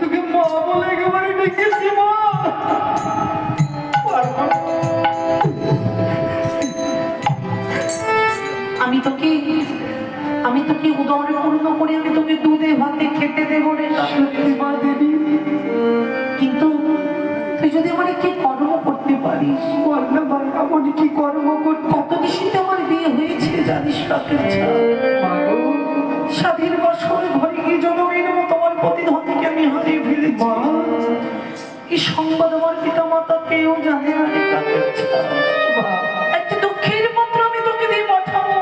তোকে মা বলে একেবারে ডেকেছি মা। আমি তোকে উদরে পূর্ণ করে আমি তোকে দুধে ভাতে খেতে দেবো রে মা দেবী। কিন্তু তুই যদি আমার কি কর্ম করতে পারিস বল না ভাই, এমন কি কর্ম করতে? কত বেশিতে আমার বিয়ে হয়েছে জানিস কাকের স্বাধীন বছর ঘরে গিয়ে জনমের মতো আমার প্রতিধন থেকে আমি হারিয়ে ফেলেছি। এই সংবাদ আমার পিতা মাতা কেউ জানে না রে কাকের একটা দুঃখের পত্র আমি তোকে দিয়ে পাঠাবো,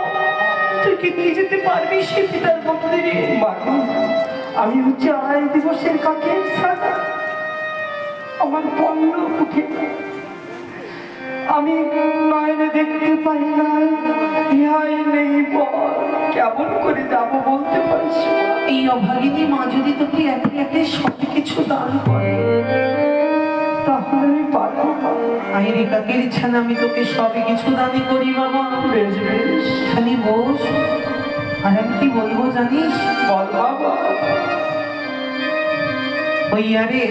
তুই কি নিয়ে যেতে পারবি সে পিতার মন্দিরে? আমি হচ্ছে 2.5 দিবসের কাকের ছাড়া আমার পণ্য উঠে, আমি নয়নে দেখতে পাই না, ইহাই নেই বল, কেমন করে যাবো বলতে পারিস? এই অভাগিনী মা যদি তোকে একে একে সব কিছু দান করে তাহলে আমি পারবো না। আইরে কাকের ইচ্ছা আমি তোকে সব কিছু দানি করি বাবা। বেশ বেশ, খালি বস। আর আমি কি বলবো জানিস? বল বাবা। হইয়া রে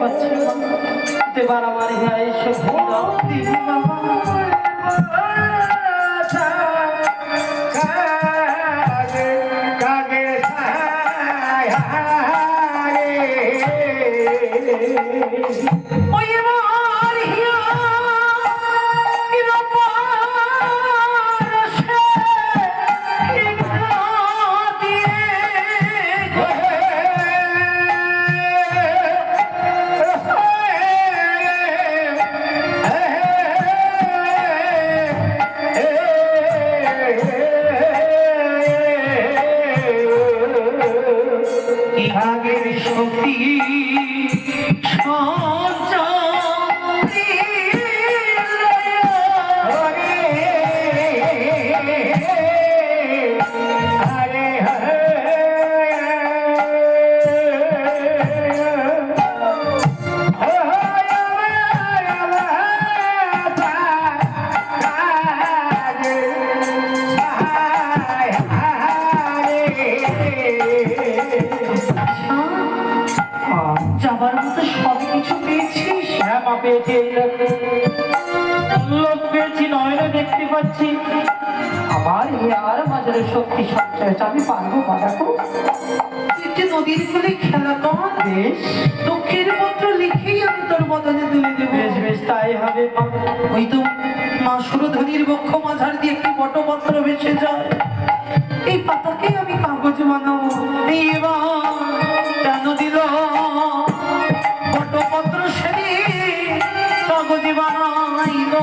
পাচ্ছি মা। এবার আমার হিয়াই সত্যি দাও। দিদি বাবা ওই আমার হিয়া আগের শক্তি যাবার মতো সব কিছু পেয়েছিস? হ্যাঁ মা, পেয়েছি। এই দেখো, লোক পেয়েছি, নয়নে দেখতে পাচ্ছি। আমার হিয়ার বাজারে শক্তি সঞ্চয় হয়েছে। আমি পারবো মা, দেখো। একটি নদীর ফুলে খেলা কর, বেশ দুঃখের পত্র লিখেই আমি তোর বদলে তুলে দেবো। বেশ বেশ তাই হবে মা। ওই তো মা সুরধনির বক্ষ মাঝার দিয়ে একটি বটপত্র ভেসে যায়, এই পাতাকে আমি কাগজ বানাবো। এই এবার কেন দিল বটপত্র সেদিন কাগজ বানাইল।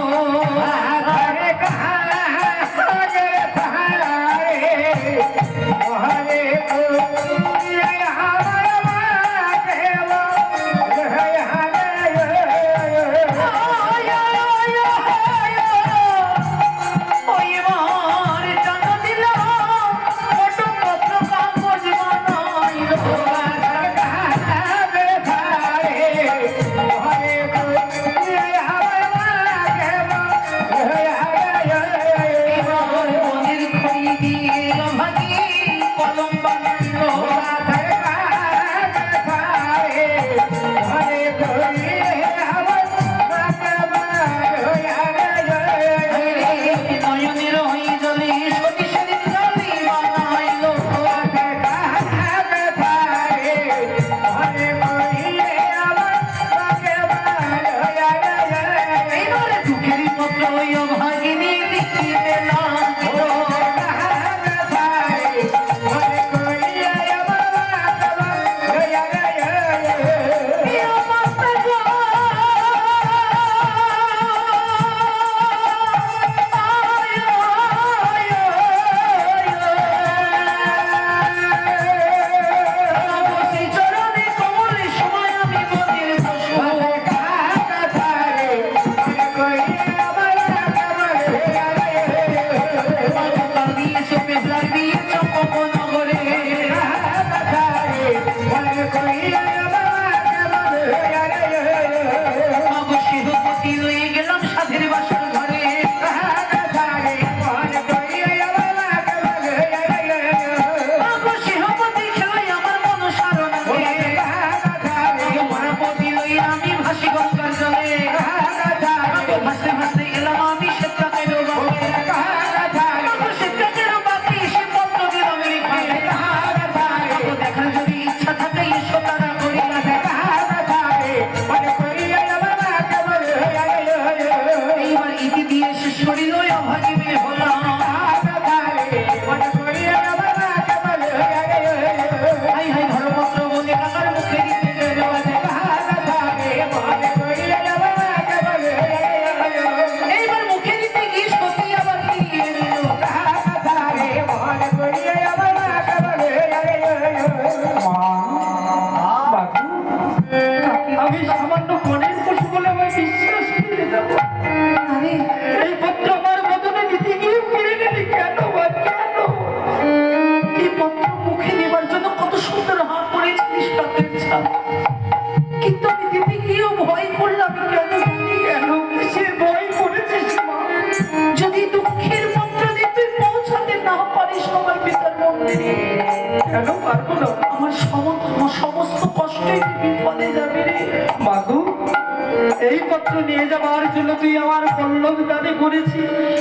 পত্র নিয়ে যাবার জন্য তুই আমার পল্লব দানে করেছিস,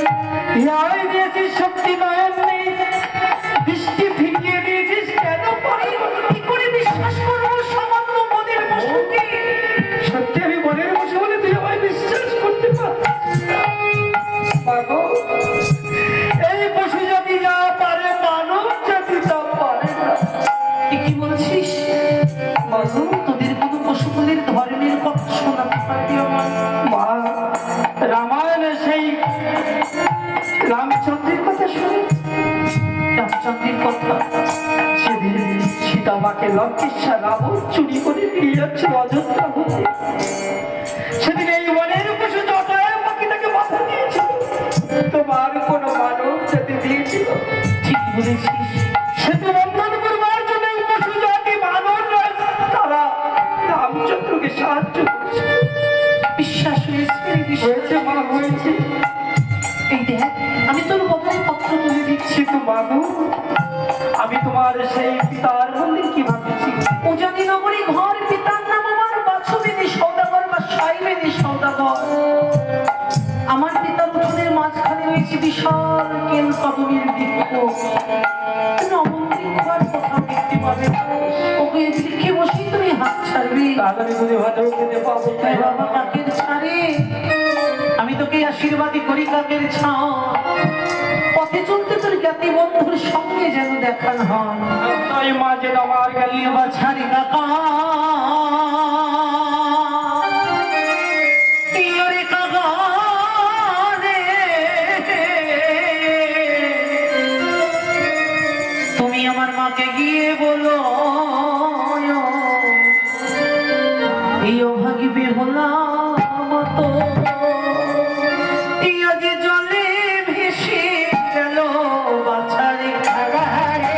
ইয়াই দিয়েছিস শক্তি নয়ন নেই, দৃষ্টি ফিরিয়ে দিয়েছিস কেন? কি করে বিশ্বাস করবো সামান্য মনের পশুকে? সত্যি আমি মনের বসে বলে তুই আমায় বিশ্বাস করতে পারছিস না? পাগল, এই পশু জাতি যা পারে মানব জাতি তা পারে না। এ কি বলছিস? মাগো, তোদের কোনো পশুগুলির ধর্মের কথা শোনাতে পারবি আমার? মা, রামায়ণে সেই রামচন্দ্রের কথা শুনে রামচন্দ্রের কথা? সেদিন সীতামাকে লঙ্কেশ্বর রাবণ চুরি করে নিয়ে যাচ্ছে অযোধ্যা হতে। সেদিন এই বনের পশু জটায় পাখি তাকে মাথা দিয়েছিল, তোমার কোন মানব জাতি দিয়েছিল? ঠিক বলেছিস। সেতু বন্ধন করবার জন্য এই পশু জাতি মানব নয়, তারা রামচন্দ্রকে সাহায্য করছে। বিশ্বাস হয়েছে রে, বিশ্বাস হয়েছে মা, হয়েছে। এই দেখ, আমি তোর বদলে পত্র তুলে দিচ্ছি। কিন্তু মাগো, আমি তোমার সেই পিতার বললে কি ভাবছি? উজানি নগরী ঘর, পিতার নাম আমার বাছুবিনী সৌদাগর বা সাইবেনী সৌদাগর। আমার পিতার উঠোনের মাঝখানে রয়েছে বিশাল কেল কদমের বৃক্ষ। তুমি অমন বৃক্ষ আর কোথাও দেখতে পাবে না। ওকে বৃক্ষে বসেই তুমি হাত ছাড়বে। তাহলে আমি যদি ভালো খেতে পাবো, তাই বাবা কাকের ছাড়ে, আমি তোকে আশীর্বাদই করি কাকের ছাও। পথে চলতে তোর জ্ঞাতি বন্ধুর সঙ্গে যেন দেখা হয়। তাই মা যেন আমার গেলি বাছারি কাকা, ইয়োরে কাকা রে, তুমি আমার মাকে গিয়ে বলো এই অভাগী বেহলা মতো ইয়া যে জলে ভেসে গেল বাছারি কাকা রে।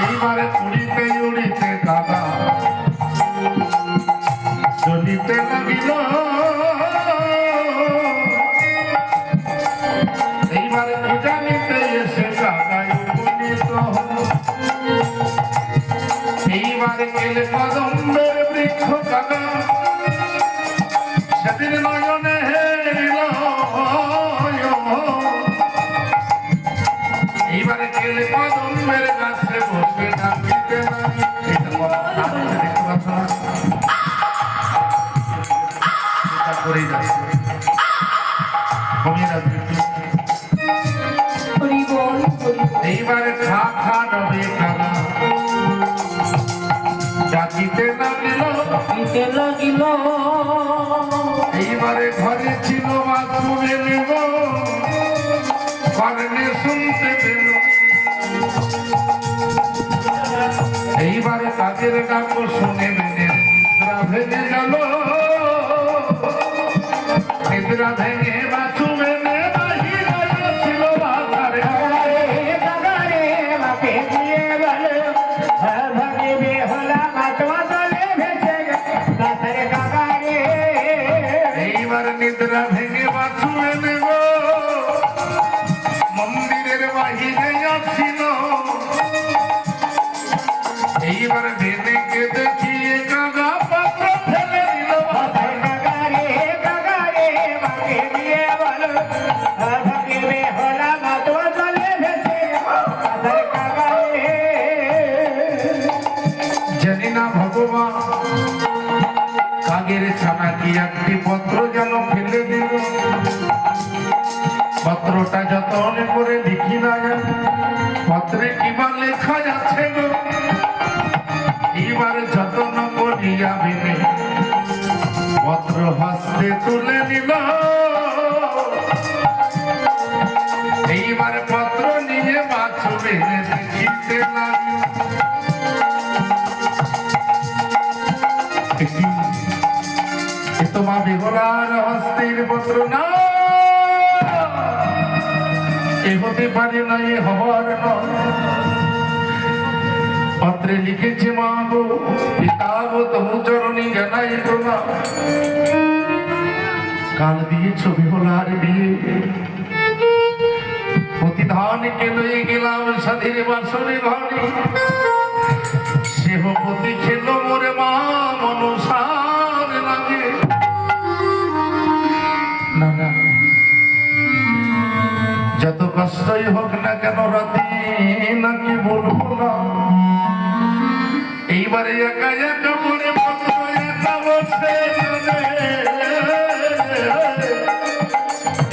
এইবারে উড়িতে উড়িতে দাদা চলিতে লাগিল, এইবারে উজানিতে এসে জাগায় উপনীত হল। এইবারে এলে কদম্বের বৃক্ষ দাদা, সেদিন নয়নে হেরিল। এইবারে গেলে কদম্বের গাছে বসে ডাকিতে লাগি। এটা দেখতে পাচ্ছ না? এটা করেই যাচ্ছে, কমিয়ে যাচ্ছে। এইবারে খা খা ডবে খানা ডাকিতে লাগিল। এইবারে ঘরে ছিল বাথরুমে নেব, কর্ণে শুনতে পেল। এইবারে তাদের ডাক শুনে মেনে নিদ্রা ভেঙে গেল। নিদ্রা ভেঙে বাছু মেনে ছিল বাজারে। এইবার নিদ্রা ভেঙে বাছু মেনে গো মন্দিরের বাহিরে আসছিল। এইবার ভেনে কেঁদে দিয়ে কাগা পাত্র ফেলে দিল। নাকি একটি পত্র যেন ফেলে দিল। পত্রটা যতন করে দেখি না যেন পত্রে কিবা লেখা আছে গো। এইবার যতন করিয়া বিনে পত্র হস্তে তুলে নিল। এইবার পত্র নিয়ে বাছুরে দেখিতে লাগল। এ তো মা বেহুলার হস্তের পত্র না, এ হতে পারে না, এ হবার নয়। পত্রে লিখেছে মা গো পিতা গো তমু চরণে জানাই প্রণাম। কাল দিয়েছ বেহুলার বিয়ে, প্রতিধানকে লয়ে গেলাম স্বাধীন বাসরে ঘরে। সেহ পতি খেলো মোরে মা মনসার লাগে। না না, যত কষ্টই হোক না কেন রাতে নাকি বলবো না। এইবারে একা একা মনে পত্র একা বসে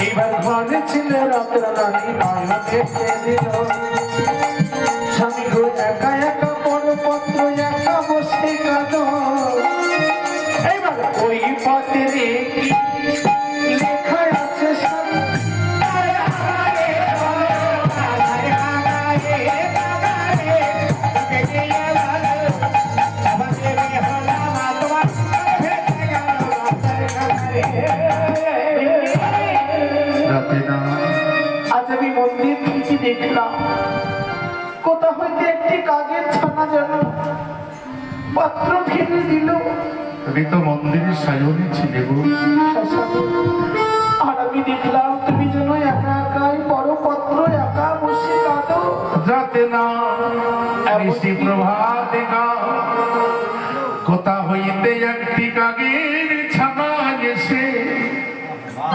এইবার ঘরে ছিল রাতের রানী নয় খেতে দিল। স্বামী গো একা একা বড় পত্র একা বসে কাঁদ। এইবার ওই পত্রে লেখা আছে রাতে না। আজ আমি মন্দির থেকে দেখলাম কোথা হইতে একটি কাজের ছানা যেন পাত্র ফেলে দিল। তুমি তো মন্দিরের সায়নে ছিলে গো। আর আমি দেখলাম তুমি যেন একা একাই বড় পত্র একা বসে কাঁদো। রাতে না ঋষি প্রভাতে গা কোথা হইতে একটি কাগের ছানা এসে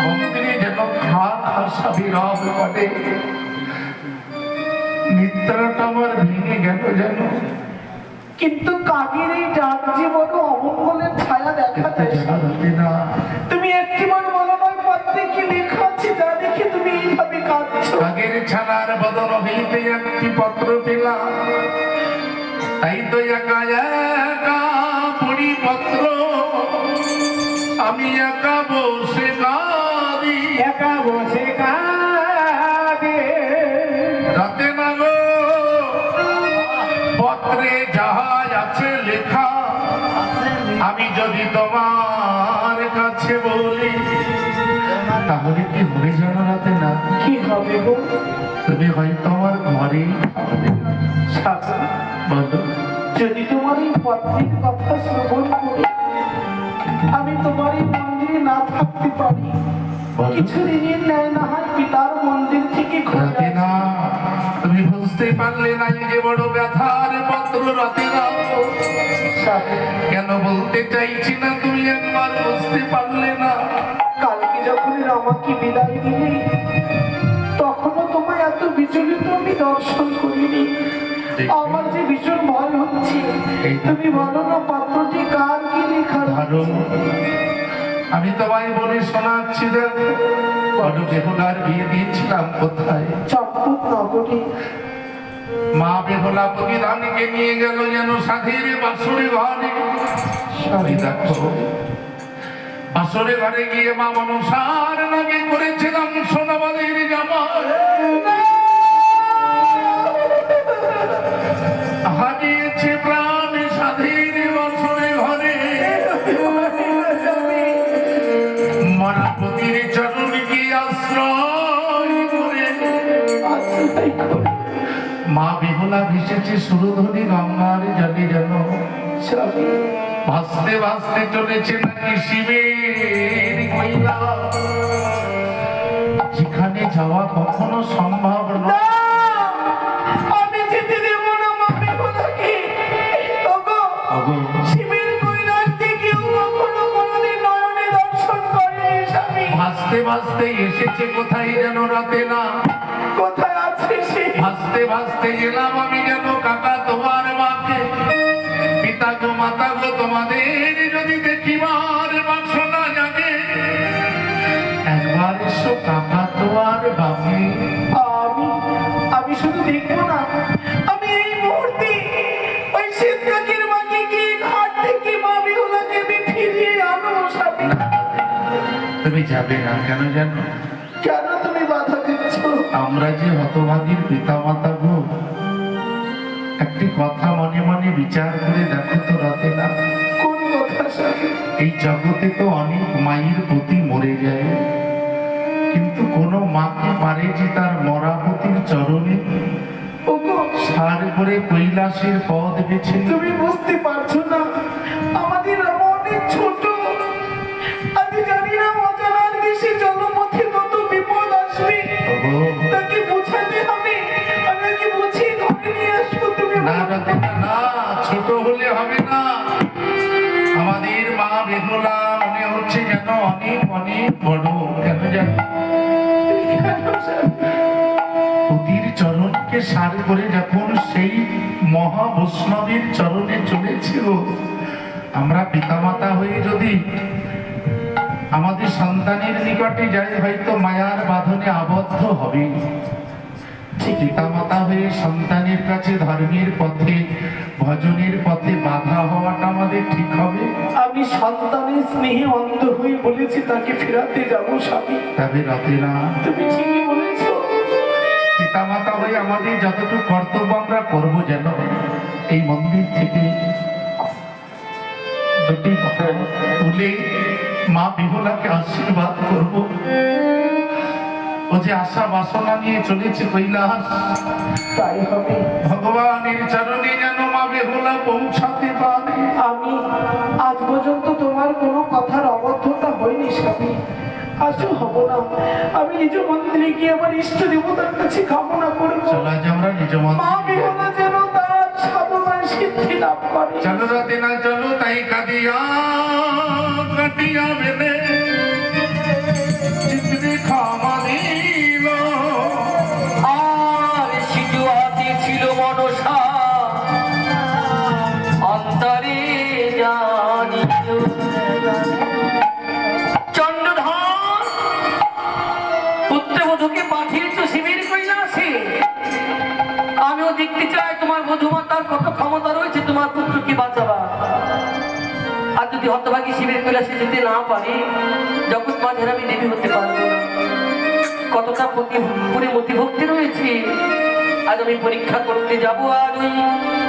মন্দিরে যেন খা খাসা বিরাম করে। নিদ্রাটা আমার ভেঙে গেল যেন। কিন্তু কাগের এই ডাক যে বড় অমঙ্গলের ছায়া দেখা দেয়। রাতে না তুমি একটিবার বলো নয় পত্রে কি লেখা আছে যা দেখে তুমি এইভাবে কাঁদছো। কাগের ছানার বদন হইতে একটি পত্র পেলাম। তাই তো একা একা পড়ি পত্র, আমি একা বসে কাঁদি। একা বসে কাঁদে। রাতে না গো পত্রে যাহা আছে লেখা আমি যদি তোমার কাছে বলি তাহলে কি হবে জানো রাতে না? কি হবে গো? তুমি হয়তো আমার ঘরেই থাকবে না। সাধু, বলো যদি তোমার এই পত্রের কথা শ্রবণ করি আমি তোমার এই মন্দিরে না থাকতে পারি, বলো। কিছুদিনের ন্যায় না হয় পিতার মন্দির থেকে ঘুরে রাতে আসি। না তুমি বুঝতে পারলে না এই যে বড় ব্যথার পত্র রাতে না। সাধু, কেন বলতে চাইছি না তুমি একবার বুঝতে পারলে না? কালকে যখন আমাকে বিদায় দিলে তখনও তোমায় এত বিচলিত আমি দর্শন করিনি। আমার যে ভীষণ ভয় হচ্ছে। তুমি বলো না পাত্রটি কার কি লেখা ধরো আমি তোমায় বলে শোনাচ্ছি। দেখো বড় বেহুলার বিয়ে দিয়েছিলাম কোথায়? চম্পক নগরী। মা বেহুলা প্রতিধানকে নিয়ে গেল যেন সাধীর বাসুরে ঘরে। ওই দেখো বাসুরে ঘরে গিয়ে মা মনসার নামে করেছিলাম সোনাবাদের জামা। হারিয়েছে প্রাণ সাধীর বাসুরে ঘরে। মরাপতির চরণ কি আশ্রয় করে মা বেহুলা ভেসেছে সুরধনী গঙ্গার জলে যেন। ভাসতে ভাসতে চলেছে নাকি শিবের কইলা। যেখানে যাওয়া কখনো সম্ভব নয়। আমি যেতে দেব না মা বেহুলাকে। ওগো, শিবের কৈলাসে কেউ কখনো কোনোদিন নয়নে দর্শন করেনি স্বামী। ভাসতে ভাসতে এসেছে কোথায় যেন রাতে না। কোথায় আছে সে? ভাসতে ভাসতে গেলাম আমি যেন কাকা তোমার মাকে। পিতা গো মাতা গো তোমাদের যদি দেখিবার বাসনা মাকে? আমি শুধু দেখবো না, আমি এই মুহূর্তে ওই শীতকাকির মাকে গিয়ে ঘাট থেকে মা বিহুলাকে আমি ফিরিয়ে আনবো স্বামী। তুমি যাবে না কেন জানো? কেন তুমি বাধা দিচ্ছ? আমরা যে হতভাগীর পিতা মাতা গো, একটি কথা মনে মনে বিচার করে দেখো তো রাতে না, কোন কথা স্বামী? এই জগতে তো অনেক মায়ের প্রতি মরে যায়, কিন্তু কোন মাকে পারে যে তার মরা পতির চরণে ওগো, সার করে কৈলাসের পথ বেছে নিতে? তুমি বুঝতে পারছো না, আমাদের অনেক ছোট, আমি জানি না অজানার দেশে জলপথে কত বিপদ আসবে, ওগো, তাকে বোঝাতে হবে, আমি কি বুঝিয়ে ধরে নিয়ে আসবো। তুমি না রাতে না, ছোট হলে হবে না। আমাদের মা বেহুলা মনে হচ্ছে যেন অনেক অনেক বড়, কেন জানো? পতির চরণকে সার করে যখন সেই মহা বৈষ্ণবের চরণে চলেছিল, আমরা পিতামাতা হয়ে যদি আমাদের সন্তানের নিকটে যাই, হয়তো মায়ার বাঁধনে আবদ্ধ হবে। পিতামাতা হয়ে সন্তানের কাছে ধর্মের পথে ভজনের পথে বাধা হওয়াটা আমাদের ঠিক হবে? আমি সন্তানের স্নেহে অন্ধ হয়ে বলেছি তাকে ফেরাতে যাবো স্বামী। তবে রাতে না, তুমি ঠিকই বলেছো। পিতামাতা হয়ে আমাদের যতটুকু কর্তব্য আমরা করব, যেন এই মন্দির থেকে দুটি ফল তুলে মা বিহুলাকে আশীর্বাদ করব। ও যে আশা বাসনা নিয়ে চলেছে কৈলাস, তাই হবে। ভগবানের চরণে যেন মা বেহুলা পৌঁছাতে পারে। আমি আজ পর্যন্ত তোমার কোনো কথার অবদ্ধতা হয়নি স্বামী, আজও হব না। আমি নিজ মন্দিরে গিয়ে আমার ইষ্ট দেবতার কাছে কামনা করবো, চলো আজ আমরা নিজ মা মন্দিরে, বিহুলা যেন তার সাধনায় সিদ্ধি লাভ করে। চলো রাতে না, চলো তাই কাঁদিয়া কাটিয়া বেলে চিত্রে ক্ষমা দিল। আর সিজুয়াতে ছিল মনসা, অন্তরে জানিল চন্দ্রধর পুত্রবধূকে পাঠিয়েছ শিবির কৈলাসে। আমিও দেখতে চাই তোমার বধূমাতার কত ক্ষমতা রয়েছে তোমার পুত্রকে বাঁচাবা। আর যদি হতভাগী শিবির কৈলাসে যেতে না পারি, জগৎ মাঝের আমি দেবী হতে পারবো না। কতটা মতি ভক্তি রয়েছে, আজ আমি পরীক্ষা করতে যাবো আর ওই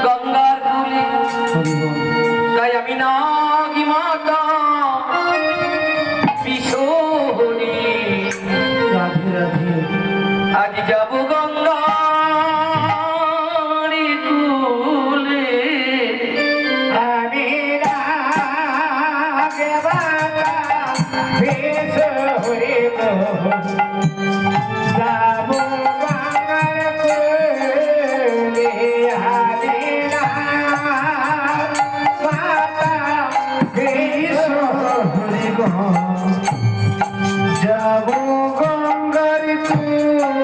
গঙ্গার কুলে। তাই আমি নাগি মাতা বিশোহরি, রাধে রাধে। আজ যাবো গঙ্গার কুলে। আমি রাগে বাবা বেশ হইব, যাবো বাংলার কোলে। আমি রাগে বেশ হইব, যাবো গঙ্গার কোলে।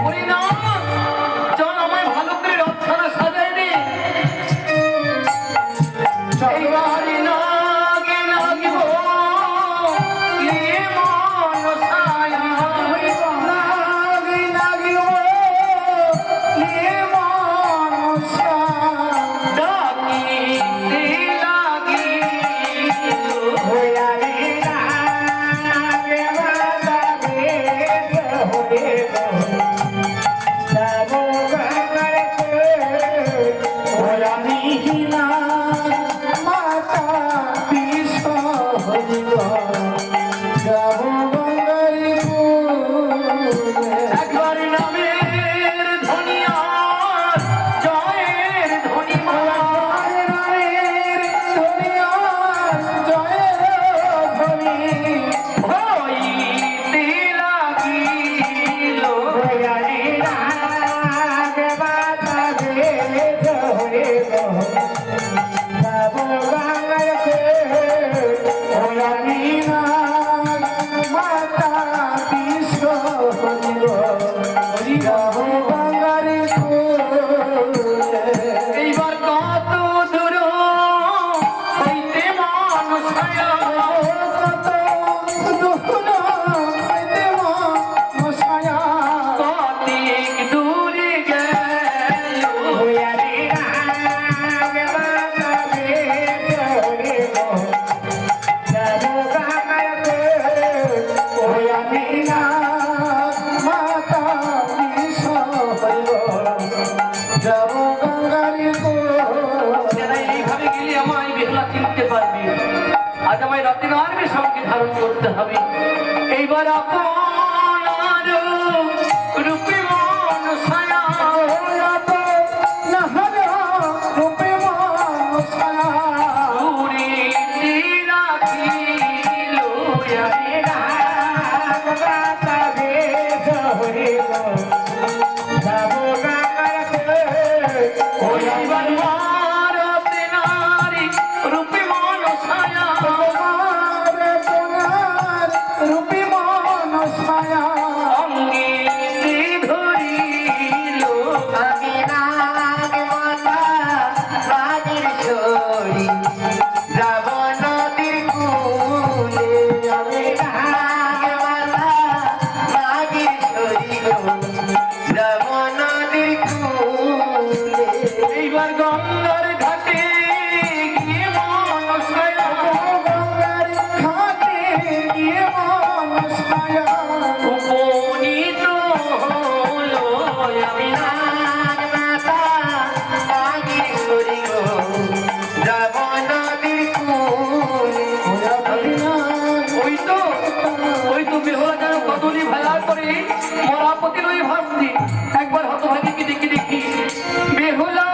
বলি না, চল আমায় ভালো করে রথখানা সাজাই দে। এইবারে নাগে নাগিব, ইয়ে মনসায়। নাগি নাগিব, ইয়ে মনসা। ডাকিতে লাগিল, হইয়ারে রাগে বাবা বেশ হইব, যাবো গঙ্গার কোলে। হইয়ারি না মাতা বিষ হইব, যাবো গঙ্গার কোলে। একবার নামের ধনিয়ার জয়ের ধ্বনি মার। হইতে লাগিল, এইবার কত দূর হইতে মনসায়। রত্নার সঙ্গে ধারণ করতে হবে। এইবার আপনার রূপে মন ছায়া দূরে রাখিল এইবার রত্নার রূপে মন ছায়া অঙ্গে ধরিল এইবার গঙ্গার ঘাটে গিয়ে মন ছায়া উপনীত হলো আমি ওই তো বেহুলা যেন কদলি ভেলা করে মরাপতি রই ভাবছি। একবার হতভাগীকে দেখি বেহুলা,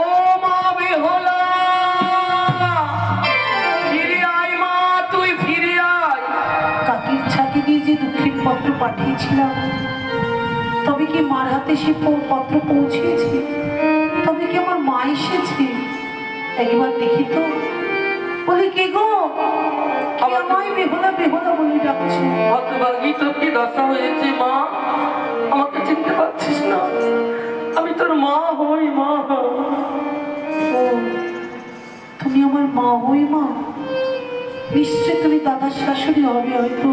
ও মা বেহুলা, ফিরে আয় মা, তুই ফিরে আয়। কাকির ছাকে দিয়ে যে দুঃখের পত্র পাঠিয়েছিলাম, তবে কি মার হাতে সে পত্র পৌঁছেছে? তবে কি আমার মা এসেছে? একবার দেখি তো। বলি কে গো, কে আমায় বেহুলা বেহুলা বলে ডাকছে? হতভাগী, তোর কি দশা হয়েছে মা? আমাকে চিনতে পারছিস না? আমি তোর মা হই মা। ও, তুমি আমার মা হই মা? নিশ্চয় তুমি দাদার শাশুড়ি হবে হয়তো।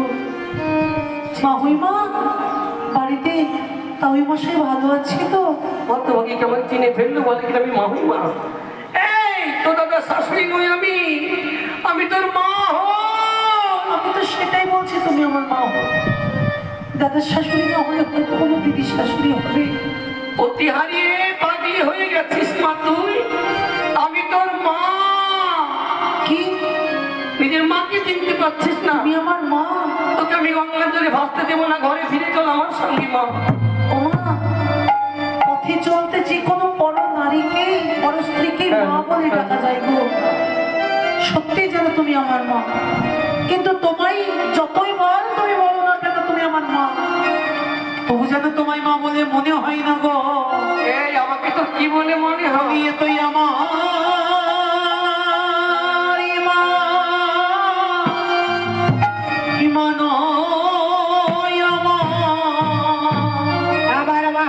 মা হই মা, বাড়িতে তাওই মশাই ভালো আছে তো? হতভাগী কেমন চিনে ফেললো, বলে কি আমি মা হই মা? এই তো দাদা শাশুড়ি নই আমি, আমি তোর মা হই। আমি তো সেটাই বলছি, তুমি আমার মা হো। দাদার শাশুড়ি না হলে হয়তো কোনো দিদির শাশুড়ি হবে। অতি হারিয়ে পাগলি হয়ে গেছিস মা তুই। আমি তোর মা। কি নিজের মাকে চিনতে পারছিস না? তুমি আমার মা? তোকে আমি গঙ্গার জলে ভাসতে দেবো না, ঘরে ফিরে চল আমার সঙ্গে মা। ও মা, পথে চলতে যে কোনো পর নারীকে, পর স্ত্রীকে মা বলে ডাকা যায় গো। সত্যি যেন তুমি আমার মা, কিন্তু তোমায় যতই বার তুমি বলো না কেন তুমি আমার মা, তবু যেন তোমায় মা বলে মনে হয় না গো। এই আমাকে তো কি বলে মনে হয়? আমি এতই আমার মা, ইমান আমার মা।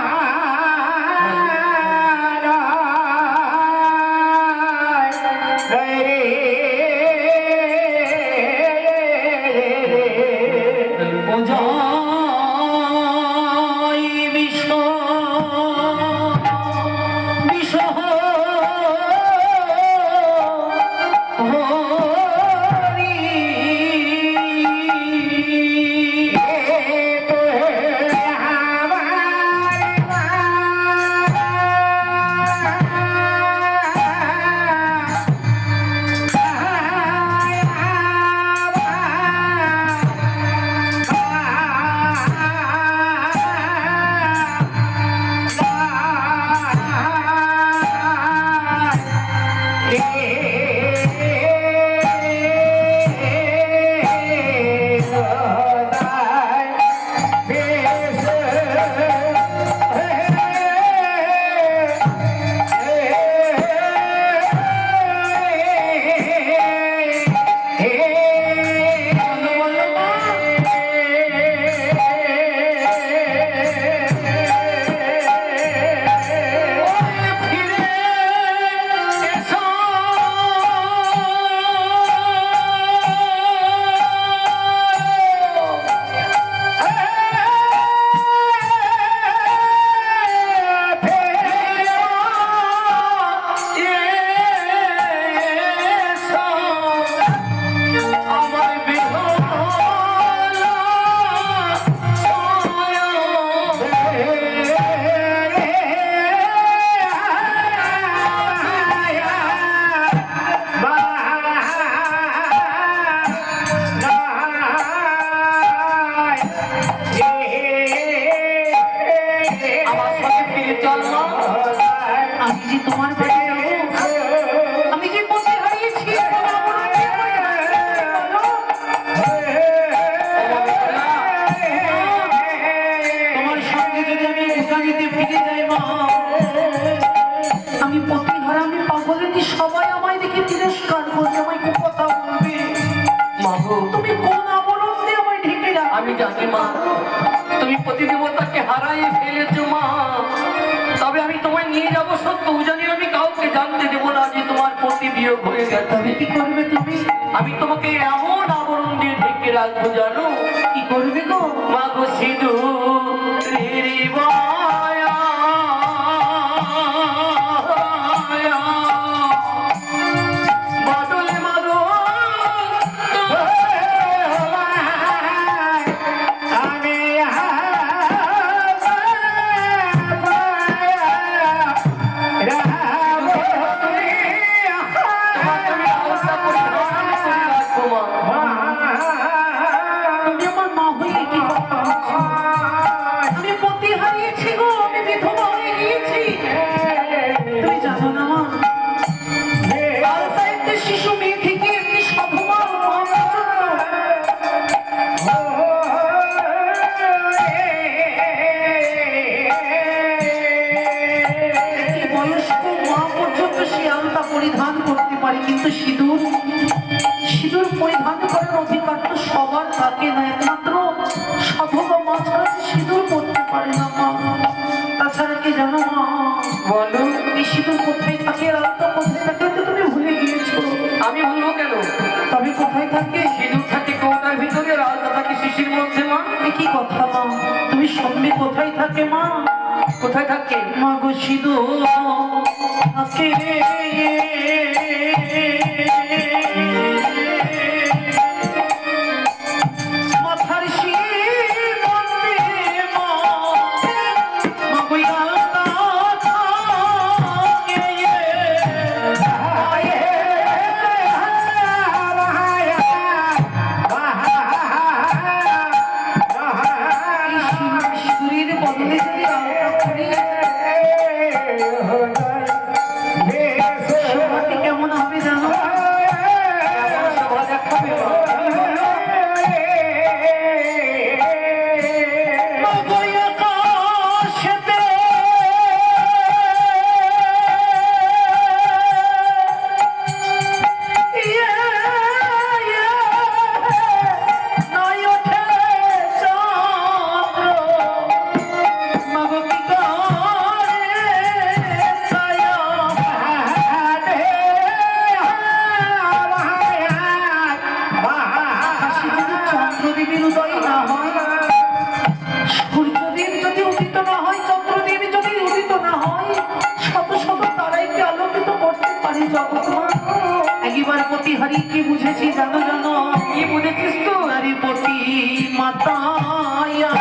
ফিরে যাই মা। আমি প্রতিহারা, আমি পাগলেনি, সবাই আমায় দেখে তিরস্কার করবে, আমায় খুব কথা বলবে। মা গো, তুমি কোন আবরণ দিয়ে আমায় ঢেকে রাখো? আমি জানি মা, তুমি প্রতিদেবতাকে হারাই ফেলেছো মা। তবে আমি তোমায় নিয়ে যাবো সত্য, জানি আমি কাউকে জানতে দেবো না যে তোমার প্রতি বিয়োগ হয়ে গেছে। তবে কি করবে তুমি? আমি তোমাকে এমন আবরণ দিয়ে ঢেকে রাখবো জানো। কি করবে গো? মা গো, সিঁদুরের বায়া বাদলে মাগো তুমি আমার মা হয়ে কি কথা বলছো? আমি পতি হারিয়েছি গো, আমি বিধবা হয়ে গিয়েছি। তুমি জানো না মা, লাল সাহিত্যের শিশু মেয়ে থেকে একটি সাধুমা বয়স্ক মা পর্যন্ত সে আলতা পরিধান করতে পারে, কিন্তু সিঁদুর সিঁদুর পরিধান করার অধিকার তো সবার থাকে না। একমাত্র সাধুবা মা ছাড়া যে সিঁদুর পরতে পারে না মা। তাছাড়া কি জানো মা, বলো। এই সিঁদুর কোথায় থাকে, আর আলতা কোথায় থাকে তো তুমি ভুলে গিয়েছো। আমি ভুলবো কেন? তবে কোথায় থাকে? সিঁদুর থাকে কৌটার ভিতরে, আর আলতা থাকে শিশির মধ্যে মা। এ কি কথা মা, তুমি শুনবে কোথায় থাকে মা? কোথায় থাকে? মা গো, সিঁদুর থাকে মাথার শিরমধ্যে মা। মা গো, আলতা থাকে সিঁদুরের বদলে যদি আলতা পরি, শোভাটি কেমন হবে জানো? এমন শোভা দেখাবে মা। মা গো, আকাশেতে নাই ওঠে চন্দ্র। মা গো, কি করে ছায়া আকাশে যদি চন্দ্রদেবীর উদয় না হয়, সূর্যদেব যদি উদিত না হয়, চন্দ্রদেবী যদি উদিত না হয়, শত শত তারাই কি আলোকিত করতে পারে জগৎ মা? একবার প্রতিহারি কি বুঝেছি জানো জানো? কি বুঝেছিস তো? নারী পতি মাতায়া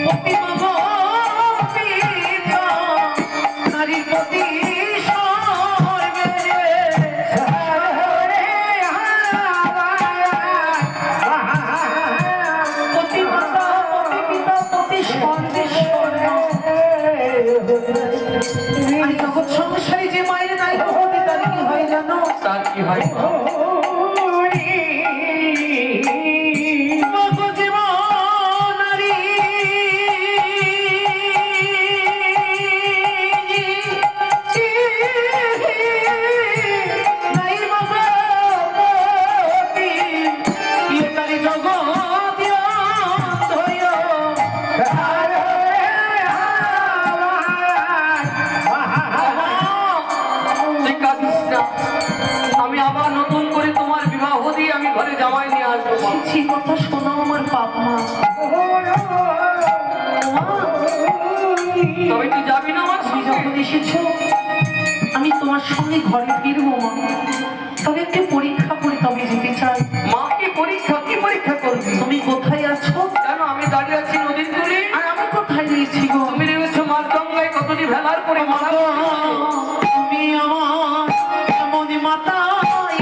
পতি মা পিতা, নারী পতি পতি মাতা, পতি পিতা, পতি সর্বেশ্বর। আর জগৎ সংসারে যে মায়ের নাই হতে তার কি হয় জানো? তার কি হয় মা? মা গো, জীবন নারী নাই মা গো পতি, ইয়ে তারি জগৎ অন্ধয়। তুই কাঁদিস না। আমি আবার নতুন করে তোমার বিবাহ দিয়ে আমি ঘরে জামাই নিয়ে আসবো মা। ছি কথা শোনো আমার বাপ মা। তবে তুই যাবি না আমার তুমি সঙ্গে? যখন এসেছো, আমি তোমার সঙ্গে ঘরে ফিরবো মা। তবে একটু পরীক্ষা করে তবে যেতে চাই। মা, কি পরীক্ষা? কি পরীক্ষা করবি? তুমি কোথায় আছো জানো আমি দাঁড়িয়ে আছি নদীর তীরে, আর আমি কোথায় রয়েছি গো? তুমি রয়েছো মার গঙ্গায় কতটি ভেলার করে মারা গেছে। তুমি আমার এমন মাতা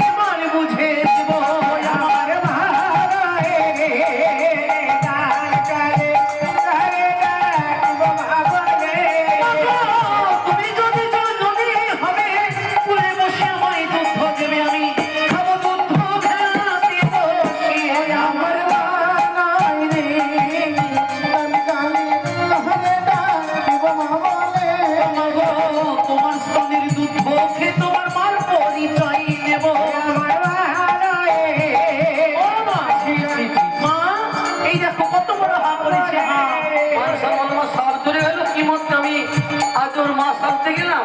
এবার বুঝে দেব। আমার তুমি যদি নদী হবে, কুলে বসে আমায় দুধ দেবে, আমি খাবো দুধ ভেলাতে বসে। আমার বানাই রে কাছে গেলাম,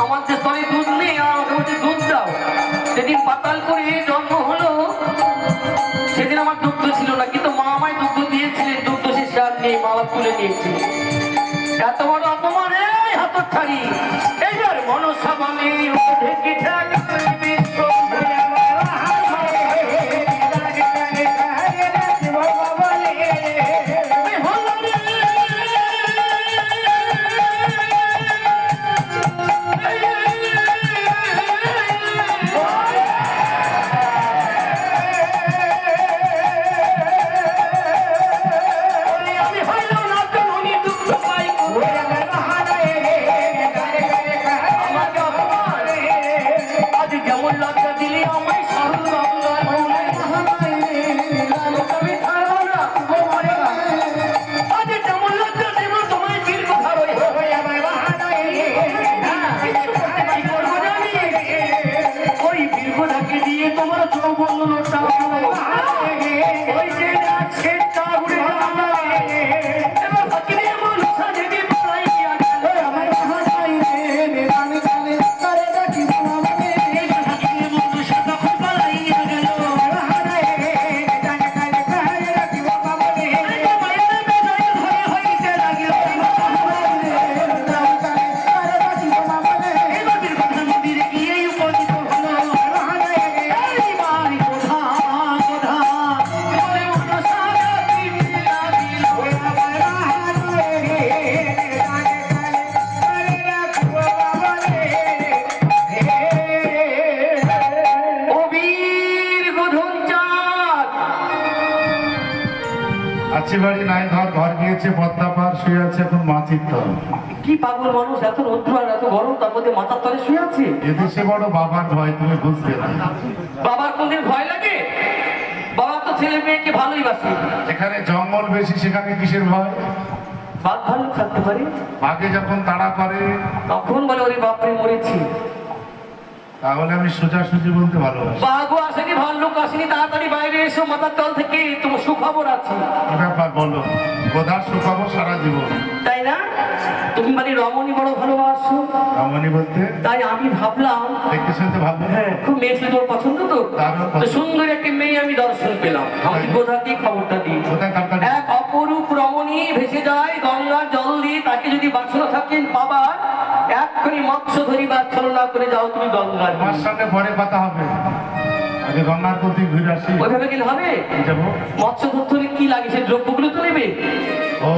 আমার যে স্তরে দুধ নেই, আমাকে বলছে দুধ দাও। যেদিন পাতাল করে জন্ম হলো সেদিন আমার দুগ্ধ ছিল না, কিন্তু মা আমায় দুগ্ধ দিয়েছিলেন। দুগ্ধ সে সার নিয়ে মা বাবা তুলে নিয়েছে। এত বড় অপমান এই হাতর ছাড়ি, এইবার মনসা বলে ঢেকে বিশ্ব আছে বাড়ি নাই, ঘর ঘর গিয়েছে পদ্মা পার, শুয়ে আছে এখন মাছির তল। কি পাগল মানুষ, এত রৌদ্র আর এত গরম, তার মধ্যে মাথার তলে শুয়ে আছে। এদেশে বড় বাবার ভয়, তুমি বুঝবে না। বাবার কোনদিন ভয় লাগে? বাবা তো ছেলে মেয়েকে ভালোই বাসে। যেখানে জঙ্গল বেশি সেখানে কিসের ভয়? বাঘ ভালো থাকতে পারে, বাঘে যখন তাড়া করে তখন বলে ওরে বাপরে মরেছি। তাহলে আমি সোজাসুজি বলতে ভালোবাসি। বাঘও আসেনি, ভাল্লুক আসেনি, তাড়াতাড়ি বাইরে এসো, মাথার তল থেকে তোমার সুখবর আছে। কি ব্যাপার বলো? গোদার সুখবর সারা জীবন, তাই না? তুমি মানে রমণী বড় ভালোবাসো, রমণী বলতে তাই আমি ভাবলাম দেখতে শুনতে ভালো। খুব মেয়ে ছিল তোর পছন্দ তো, দারুণ পছন্দ। তো সুন্দর একটি মেয়ে আমি দর্শন পেলাম। আমাকে কোথাকে খবরটা দিই। কোথায় তাড়াতাড়ি? এক অপরূপ রমণী ভেসে যায় গঙ্গার জল দিয়ে, তাকে যদি বাসনা থাকেন পাবার, এক্ষুনি মৎস্য ধরিবার ছলনা করে যাও তুমি গঙ্গার। আমার সঙ্গে পরে কথা হবে, আগে গঙ্গার প্রতি ঘুরে আসি। ওইভাবে গেলে হবে? যাবো। মৎস্য ধরতে হলে কি লাগে, সে দ্রব্যগুলো তো নেবে। ও